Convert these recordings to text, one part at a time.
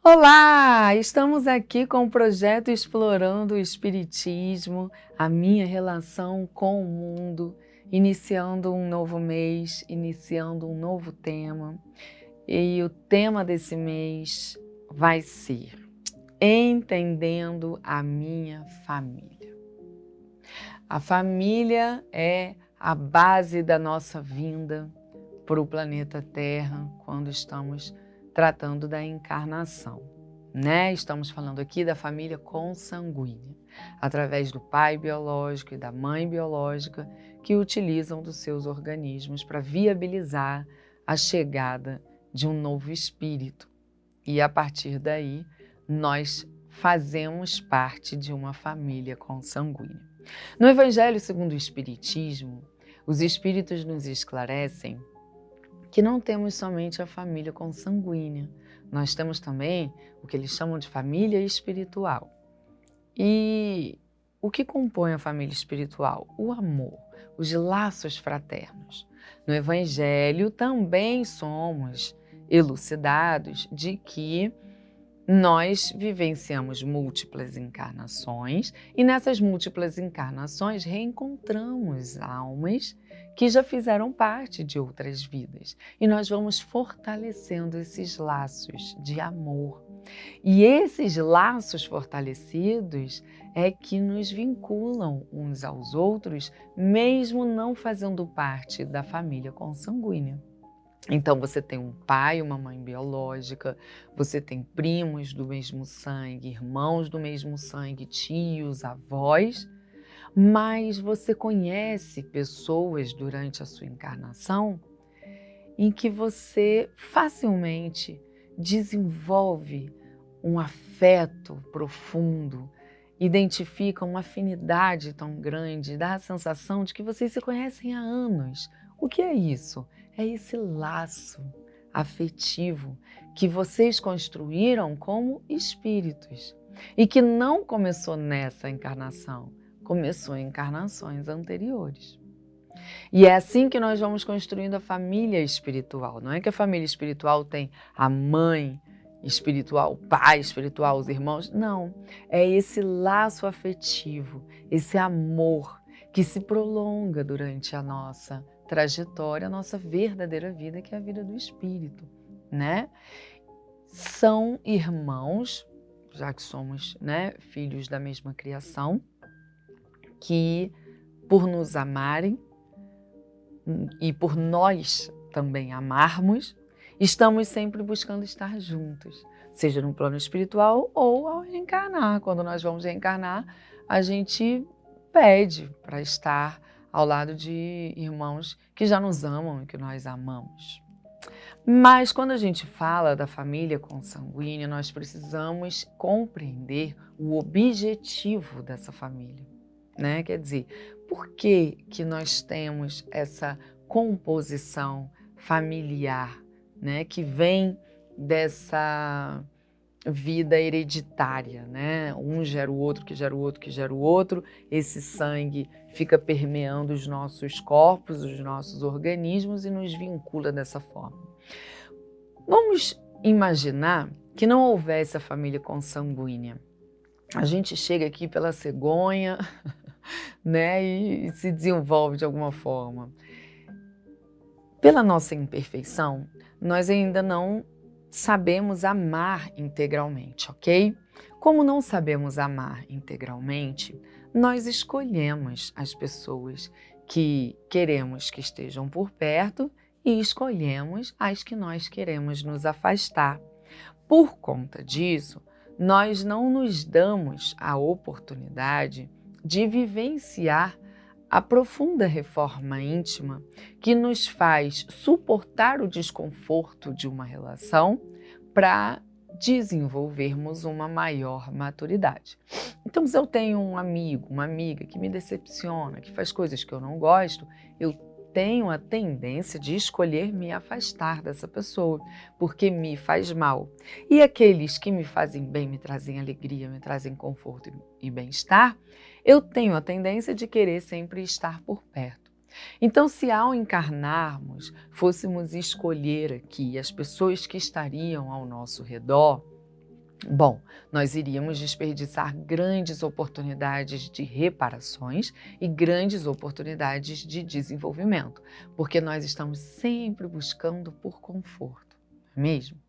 Olá! Estamos aqui com o projeto Explorando o Espiritismo, a minha relação com o mundo, iniciando um novo mês, iniciando um novo tema. E o tema desse mês vai ser Entendendo a Minha Família. A família é a base da nossa vinda para o planeta Terra quando estamos tratando da encarnação, né? Estamos falando aqui da família consanguínea, através do pai biológico e da mãe biológica que utilizam dos seus organismos para viabilizar a chegada de um novo espírito. E a partir daí, nós fazemos parte de uma família consanguínea. No Evangelho segundo o Espiritismo, os espíritos nos esclarecem que não temos somente a família consanguínea, nós temos também o que eles chamam de família espiritual. E o que compõe a família espiritual? O amor, os laços fraternos. No Evangelho também somos elucidados de que nós vivenciamos múltiplas encarnações e nessas múltiplas encarnações reencontramos almas que já fizeram parte de outras vidas e nós vamos fortalecendo esses laços de amor. E esses laços fortalecidos é que nos vinculam uns aos outros, mesmo não fazendo parte da família consanguínea. Então você tem um pai e uma mãe biológica, você tem primos do mesmo sangue, irmãos do mesmo sangue, tios, avós, mas você conhece pessoas durante a sua encarnação em que você facilmente desenvolve um afeto profundo, identifica uma afinidade tão grande, dá a sensação de que vocês se conhecem há anos. O que é isso? É esse laço afetivo que vocês construíram como espíritos e que não começou nessa encarnação, começou em encarnações anteriores. E é assim que nós vamos construindo a família espiritual. Não é que a família espiritual tem a mãe espiritual, o pai espiritual, os irmãos. Não, é esse laço afetivo, esse amor que se prolonga durante a nossa trajetória, a nossa verdadeira vida, que é a vida do espírito, né? São irmãos, já que somos, né, filhos da mesma criação, que por nos amarem e por nós também amarmos, estamos sempre buscando estar juntos, seja no plano espiritual ou ao reencarnar. Quando nós vamos reencarnar, a gente pede para estar ao lado de irmãos que já nos amam e que nós amamos. Mas quando a gente fala da família consanguínea, nós precisamos compreender o objetivo dessa família, né? Quer dizer, por que que nós temos essa composição familiar, né? Que vem dessa vida hereditária, né? Um gera o outro, que gera o outro, que gera o outro. Esse sangue fica permeando os nossos corpos, os nossos organismos e nos vincula dessa forma. Vamos imaginar que não houvesse a família consanguínea. A gente chega aqui pela cegonha, né, e se desenvolve de alguma forma. Pela nossa imperfeição, nós ainda não sabemos amar integralmente, ok? Como não sabemos amar integralmente, nós escolhemos as pessoas que queremos que estejam por perto e escolhemos as que nós queremos nos afastar. Por conta disso, nós não nos damos a oportunidade de vivenciar a profunda reforma íntima que nos faz suportar o desconforto de uma relação para desenvolvermos uma maior maturidade. Então, se eu tenho um amigo, uma amiga que me decepciona, que faz coisas que eu não gosto, eu tenho a tendência de escolher me afastar dessa pessoa, porque me faz mal. E aqueles que me fazem bem, me trazem alegria, me trazem conforto e bem-estar, eu tenho a tendência de querer sempre estar por perto. Então, se ao encarnarmos, fôssemos escolher aqui as pessoas que estariam ao nosso redor, Bom, nós iríamos desperdiçar grandes oportunidades de reparações e grandes oportunidades de desenvolvimento, porque nós estamos sempre buscando por conforto, não é mesmo?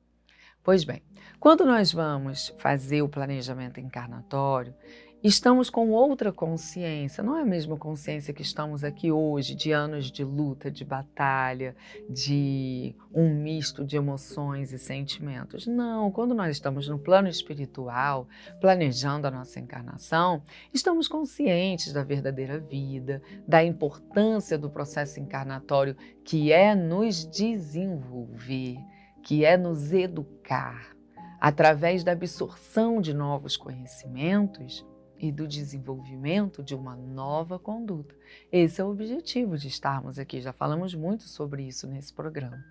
Pois bem, quando nós vamos fazer o planejamento encarnatório, estamos com outra consciência, não é a mesma consciência que estamos aqui hoje, de anos de luta, de batalha, de um misto de emoções e sentimentos. Não, quando nós estamos no plano espiritual, planejando a nossa encarnação, estamos conscientes da verdadeira vida, da importância do processo encarnatório, que é nos desenvolver, que é nos educar, através da absorção de novos conhecimentos e do desenvolvimento de uma nova conduta. Esse é o objetivo de estarmos aqui, já falamos muito sobre isso nesse programa,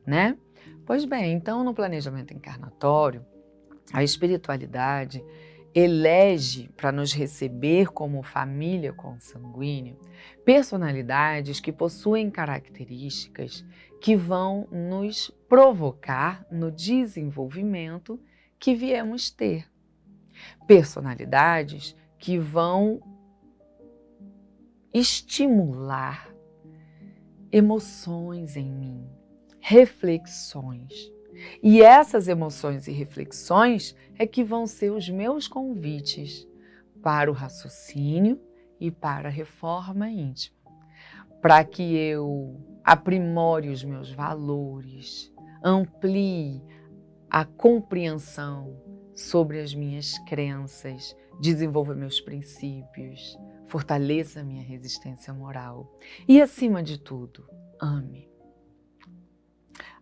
né? Pois bem, então no planejamento encarnatório, a espiritualidade elege para nos receber como família consanguínea personalidades que possuem características que vão nos provocar no desenvolvimento que viemos ter. Personalidades que vão estimular emoções em mim, reflexões. E essas emoções e reflexões é que vão ser os meus convites para o raciocínio e para a reforma íntima, para que eu aprimore os meus valores, amplie a compreensão sobre as minhas crenças, desenvolva meus princípios, fortaleça a minha resistência moral e, acima de tudo, ame.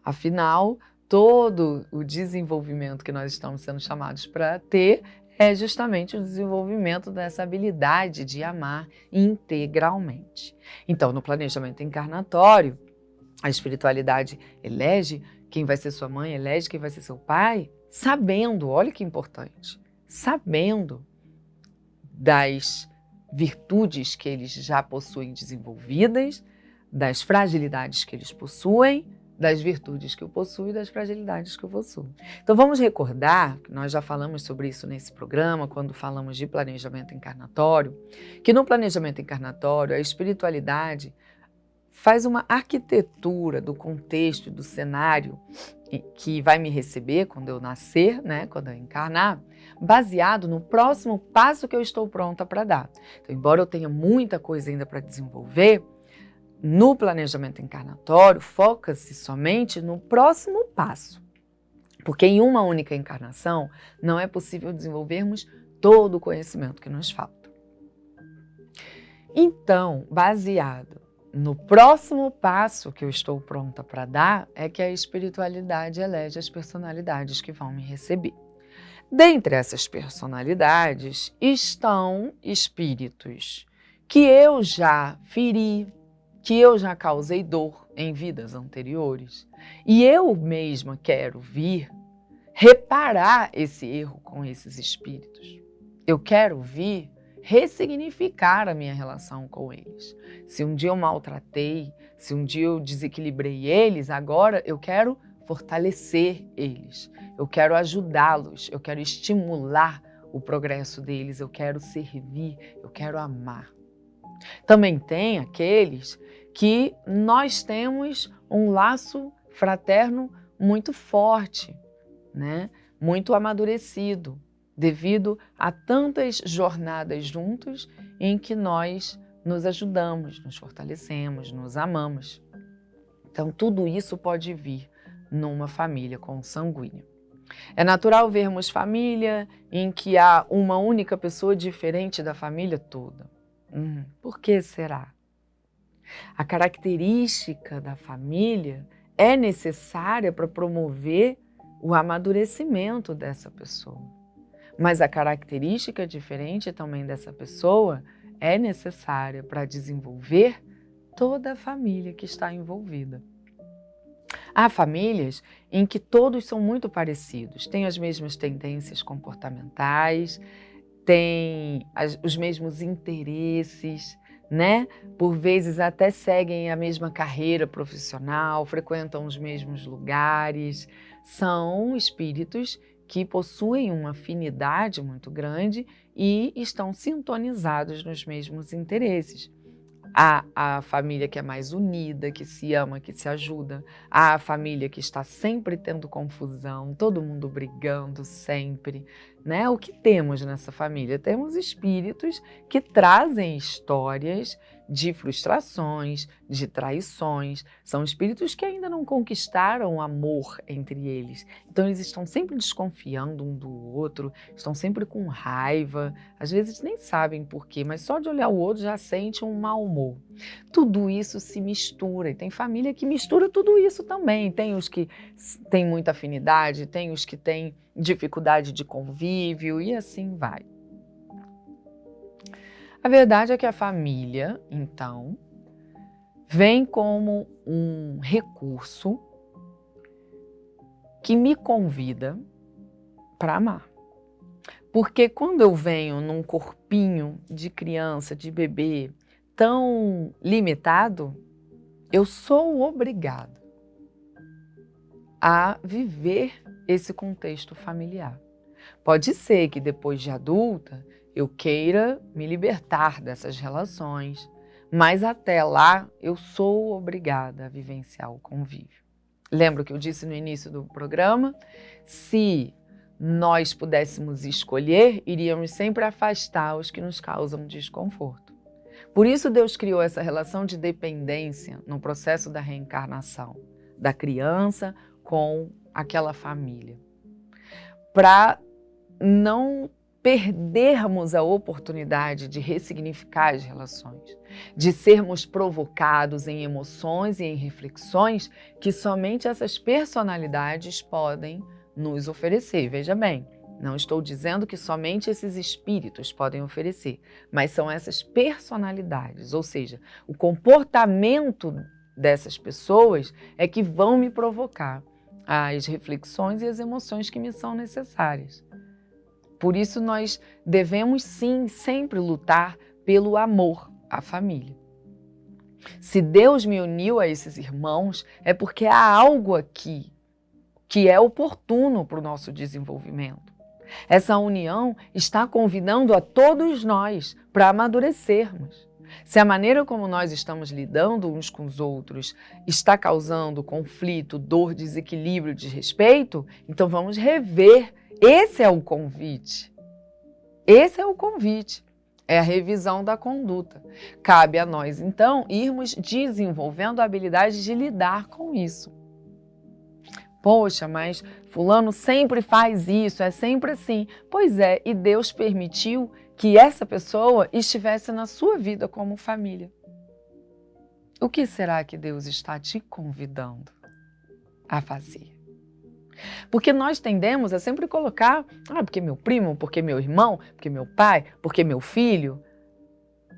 Afinal, todo o desenvolvimento que nós estamos sendo chamados para ter é justamente o desenvolvimento dessa habilidade de amar integralmente. Então, no planejamento encarnatório, a espiritualidade elege quem vai ser sua mãe, elege quem vai ser seu pai, sabendo, olha que importante, sabendo das virtudes que eles já possuem desenvolvidas, das fragilidades que eles possuem, das virtudes que eu possuo e das fragilidades que eu possuo. Então vamos recordar, que nós já falamos sobre isso nesse programa, quando falamos de planejamento encarnatório, que no planejamento encarnatório a espiritualidade faz uma arquitetura do contexto e do cenário que vai me receber quando eu nascer, né, quando eu encarnar, baseado no próximo passo que eu estou pronta para dar. Então, embora eu tenha muita coisa ainda para desenvolver, no planejamento encarnatório, foca-se somente no próximo passo. Porque em uma única encarnação, não é possível desenvolvermos todo o conhecimento que nos falta. Então, baseado no próximo passo que eu estou pronta para dar, é que a espiritualidade elege as personalidades que vão me receber. Dentre essas personalidades estão espíritos que eu já feri, que eu já causei dor em vidas anteriores. E eu mesma quero vir reparar esse erro com esses espíritos. Eu quero vir ressignificar a minha relação com eles. Se um dia eu maltratei, se um dia eu desequilibrei eles, agora eu quero fortalecer eles. Eu quero ajudá-los, eu quero estimular o progresso deles, eu quero servir, eu quero amar. Também tem aqueles que nós temos um laço fraterno muito forte, né? Muito amadurecido, devido a tantas jornadas juntos em que nós nos ajudamos, nos fortalecemos, nos amamos. Então, tudo isso pode vir numa família consanguínea. É natural vermos família em que há uma única pessoa diferente da família toda. Por que será? A característica da família é necessária para promover o amadurecimento dessa pessoa. Mas a característica diferente também dessa pessoa é necessária para desenvolver toda a família que está envolvida. Há famílias em que todos são muito parecidos, têm as mesmas tendências comportamentais, têm os mesmos interesses, né? Por vezes até seguem a mesma carreira profissional, frequentam os mesmos lugares. São espíritos que possuem uma afinidade muito grande e estão sintonizados nos mesmos interesses. Há a família que é mais unida, que se ama, que se ajuda. Há a família que está sempre tendo confusão, todo mundo brigando sempre, né? O que temos nessa família? Temos espíritos que trazem histórias de frustrações, de traições. São espíritos que ainda não conquistaram o amor entre eles. Então eles estão sempre desconfiando um do outro, estão sempre com raiva. Às vezes nem sabem por quê, mas só de olhar o outro já sente um mau humor. Tudo isso se mistura e tem família que mistura tudo isso também. Tem os que têm muita afinidade, tem os que têm dificuldade de convívio e assim vai. A verdade é que a família, então, vem como um recurso que me convida para amar. Porque quando eu venho num corpinho de criança, de bebê, tão limitado, eu sou obrigada a viver esse contexto familiar. Pode ser que depois de adulta eu queira me libertar dessas relações, mas até lá eu sou obrigada a vivenciar o convívio. Lembra o que eu disse no início do programa? Se nós pudéssemos escolher, iríamos sempre afastar os que nos causam desconforto. Por isso Deus criou essa relação de dependência no processo da reencarnação, da criança com aquela família. Para não perdermos a oportunidade de ressignificar as relações, de sermos provocados em emoções e em reflexões que somente essas personalidades podem nos oferecer. Veja bem, não estou dizendo que somente esses espíritos podem oferecer, mas são essas personalidades, ou seja, o comportamento dessas pessoas é que vão me provocar as reflexões e as emoções que me são necessárias. Por isso nós devemos sim sempre lutar pelo amor à família. Se Deus me uniu a esses irmãos, é porque há algo aqui que é oportuno para o nosso desenvolvimento. Essa união está convidando a todos nós para amadurecermos. Se a maneira como nós estamos lidando uns com os outros está causando conflito, dor, desequilíbrio, desrespeito, então vamos rever. Esse é o convite. Esse é o convite. É a revisão da conduta. Cabe a nós, então, irmos desenvolvendo a habilidade de lidar com isso. Poxa, mas fulano sempre faz isso, é sempre assim. Pois é, e Deus permitiu que essa pessoa estivesse na sua vida como família. O que será que Deus está te convidando a fazer? Porque nós tendemos a sempre colocar, porque meu primo, porque meu irmão, porque meu pai, porque meu filho.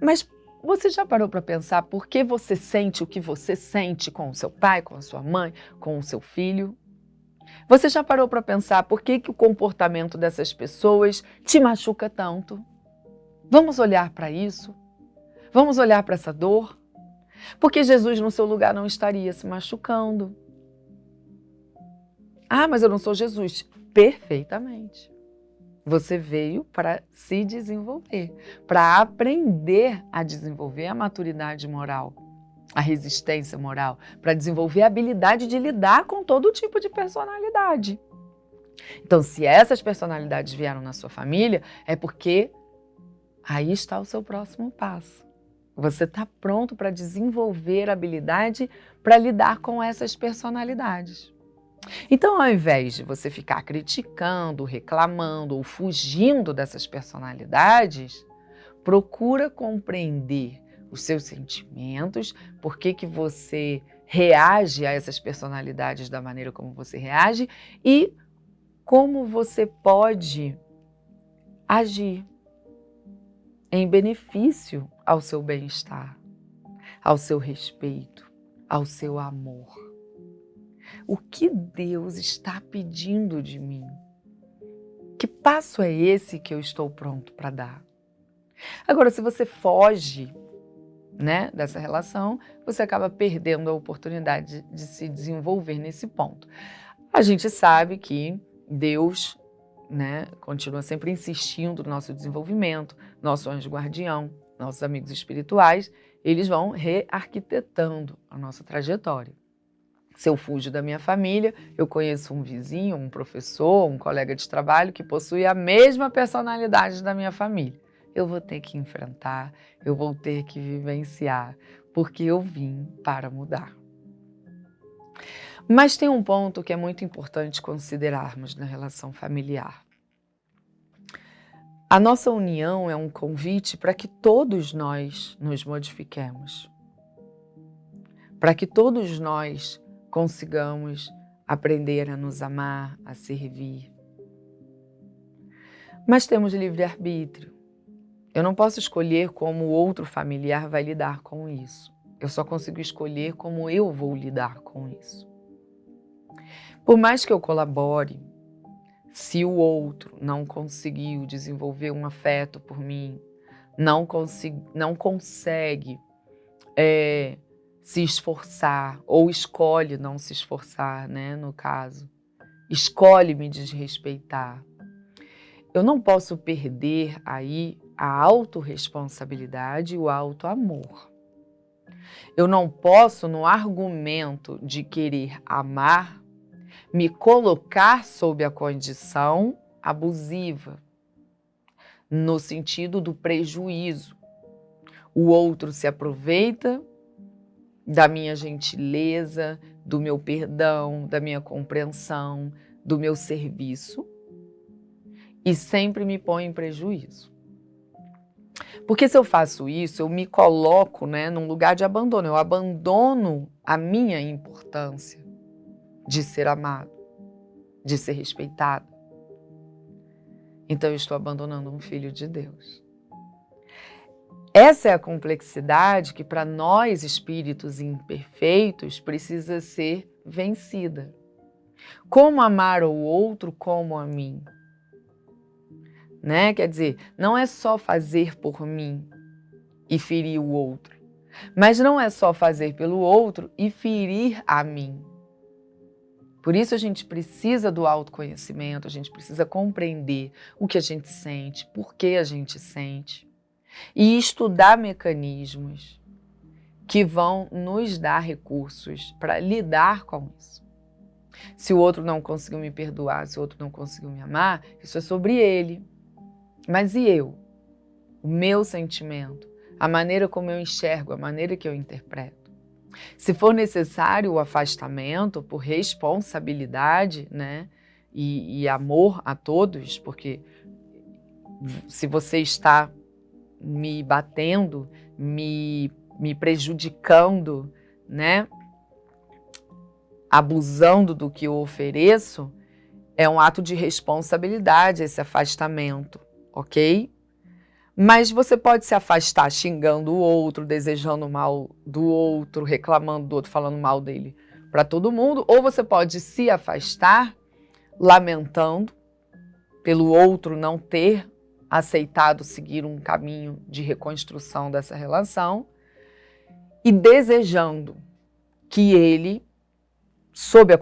Mas você já parou para pensar por que você sente o que você sente com o seu pai, com a sua mãe, com o seu filho? Você já parou para pensar por que o comportamento dessas pessoas te machuca tanto? Vamos olhar para isso? Vamos olhar para essa dor? Porque Jesus no seu lugar não estaria se machucando. Mas eu não sou Jesus. Perfeitamente. Você veio para se desenvolver, para aprender a desenvolver a maturidade moral, a resistência moral, para desenvolver a habilidade de lidar com todo tipo de personalidade. Então, se essas personalidades vieram na sua família, é porque aí está o seu próximo passo. Você está pronto para desenvolver a habilidade para lidar com essas personalidades. Então, ao invés de você ficar criticando, reclamando ou fugindo dessas personalidades, procura compreender os seus sentimentos, por que você reage a essas personalidades da maneira como você reage e como você pode agir em benefício ao seu bem-estar, ao seu respeito, ao seu amor. O que Deus está pedindo de mim? Que passo é esse que eu estou pronto para dar? Agora, se você foge, dessa relação, você acaba perdendo a oportunidade de se desenvolver nesse ponto. A gente sabe que Deus né, continua sempre insistindo no nosso desenvolvimento, nosso anjo guardião, nossos amigos espirituais, eles vão rearquitetando a nossa trajetória. Se eu fujo da minha família, eu conheço um vizinho, um professor, um colega de trabalho que possui a mesma personalidade da minha família. Eu vou ter que enfrentar, eu vou ter que vivenciar, porque eu vim para mudar. Mas tem um ponto que é muito importante considerarmos na relação familiar. A nossa união é um convite para que todos nós nos modifiquemos, para que todos nós consigamos aprender a nos amar, a servir. Mas temos livre-arbítrio. Eu não posso escolher como o outro familiar vai lidar com isso. Eu só consigo escolher como eu vou lidar com isso. Por mais que eu colabore, se o outro não conseguiu desenvolver um afeto por mim, não consegue se esforçar, ou escolhe não se esforçar, né, no caso, escolhe me desrespeitar, eu não posso perder aí a autorresponsabilidade e o autoamor. Eu não posso, no argumento de querer amar, me colocar sob a condição abusiva, no sentido do prejuízo. O outro se aproveita da minha gentileza, do meu perdão, da minha compreensão, do meu serviço, e sempre me põe em prejuízo. Porque se eu faço isso, eu me coloco, né, num lugar de abandono, eu abandono a minha importância de ser amado, de ser respeitado. Então eu estou abandonando um filho de Deus. Essa é a complexidade que para nós, espíritos imperfeitos, precisa ser vencida. Como amar o outro como a mim? Né? Quer dizer, não é só fazer por mim e ferir o outro, mas não é só fazer pelo outro e ferir a mim. Por isso a gente precisa do autoconhecimento, a gente precisa compreender o que a gente sente, por que a gente sente, e estudar mecanismos que vão nos dar recursos para lidar com isso. Se o outro não conseguiu me perdoar, se o outro não conseguiu me amar, isso é sobre ele. Mas e eu? O meu sentimento, a maneira como eu enxergo, a maneira que eu interpreto. Se for necessário o afastamento por responsabilidade, né, e amor a todos, porque se você está me batendo, me prejudicando, né, abusando do que eu ofereço, é um ato de responsabilidade esse afastamento. Ok? Mas você pode se afastar xingando o outro, desejando mal do outro, reclamando do outro, falando mal dele para todo mundo, ou você pode se afastar lamentando pelo outro não ter aceitado seguir um caminho de reconstrução dessa relação e desejando que ele, sob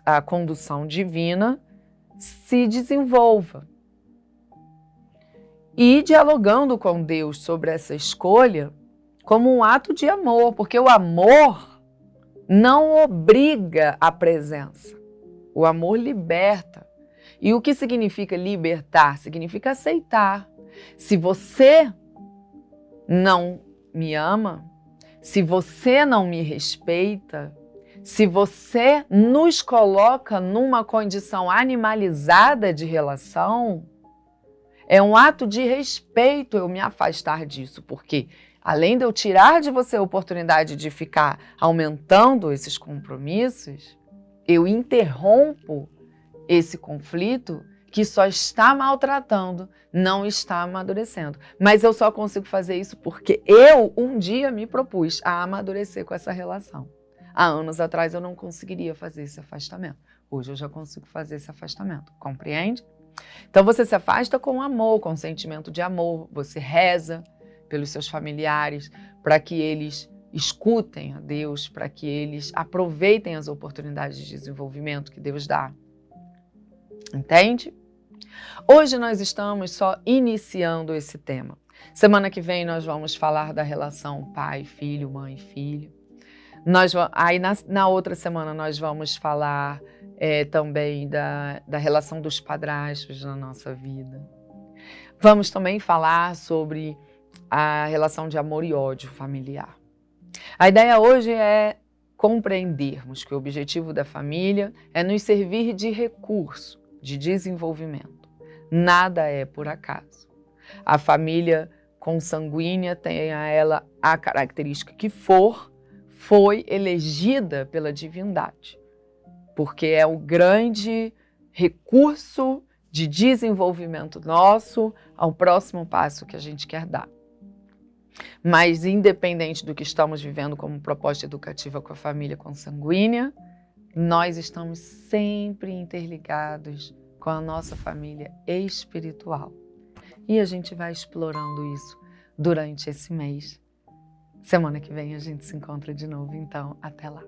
a condução divina, se desenvolva. E dialogando com Deus sobre essa escolha como um ato de amor, porque o amor não obriga a presença. O amor liberta. E o que significa libertar? Significa aceitar. Se você não me ama, se você não me respeita, se você nos coloca numa condição animalizada de relação, é um ato de respeito eu me afastar disso, porque além de eu tirar de você a oportunidade de ficar aumentando esses compromissos, eu interrompo esse conflito que só está maltratando, não está amadurecendo. Mas eu só consigo fazer isso porque eu um dia me propus a amadurecer com essa relação. Há anos atrás eu não conseguiria fazer esse afastamento. Hoje eu já consigo fazer esse afastamento, compreende? Então você se afasta com amor, com sentimento de amor, você reza pelos seus familiares para que eles escutem a Deus, para que eles aproveitem as oportunidades de desenvolvimento que Deus dá. Entende? Hoje nós estamos só iniciando esse tema. Semana que vem nós vamos falar da relação pai-filho, mãe-filho. Aí na outra semana nós vamos falar também da relação dos padrastos na nossa vida. Vamos também falar sobre a relação de amor e ódio familiar. A ideia hoje é compreendermos que o objetivo da família é nos servir de recurso, de desenvolvimento. Nada é por acaso. A família consanguínea, tenha ela a característica que for, foi elegida pela divindade, porque é o grande recurso de desenvolvimento nosso ao próximo passo que a gente quer dar. Mas independente do que estamos vivendo como proposta educativa com a família consanguínea, nós estamos sempre interligados com a nossa família espiritual. E a gente vai explorando isso durante esse mês. Semana que vem a gente se encontra de novo, então até lá.